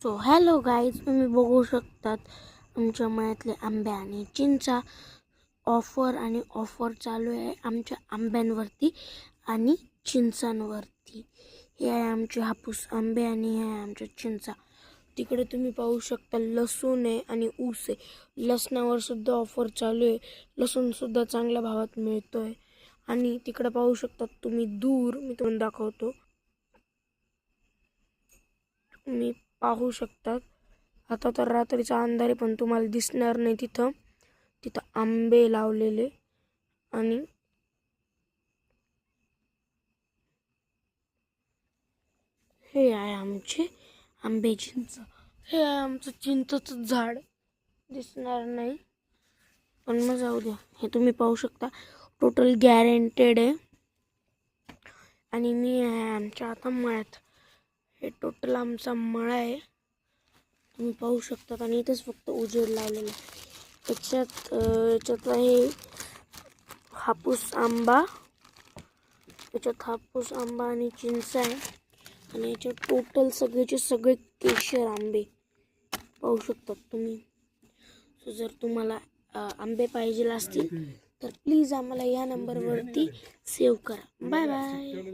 So hello guys, तुम्ही बघू शकतात आमच्या मळ्यातले आंबे आणि चिंचा ऑफर चालू आहे आमच्या आंब्यांवरती आणि चिंचांवरती. हे आहे आमचे हापूस आंबे आणि हे आहे आमच्या चिंचा. तिकडे तुम्ही पाहू शकता लसूण आहे आणि ऊस आहे. लसणावर सुद्धा ऑफर चालू आहे. लसूण सुद्धा चांगल्या भावात मिळतोय. आणि तिकडे पाहू शकता तुम्ही दूर, मी तुम्हाला दाखवतो, तुम्ही पाहू शकतात. आता तर रात्रीचा अंधार आहे पण तुम्हाला दिसणार नाही. तिथं आंबे लावलेले आणि हे आहे आमचे आंबे चिंच. हे आहे आमचं चिंचचं झाड. दिसणार नाही पण मग जाऊ द्या. हे तुम्ही पाहू शकता टोटल गॅरंटेड आहे. आणि मी आहे आमच्या आता मळ्यात. हे टोटल आमचा मळा आहे, तुम्ही पाहू शकतात. आणि इथेच फक्त उजेड लावलेला आहे. याच्यात आहे हापूस आंबा, याच्यात हापूस आंबा आणि चिंच आहे. आणि याच्यात टोटल सगळेचे सगळे केशर आंबे पाहू शकतात तुम्ही. सो जर तुम्हाला आंबे पाहिजे असतील तर प्लीज आम्हाला या नंबरवरती सेव्ह करा. Bye bye.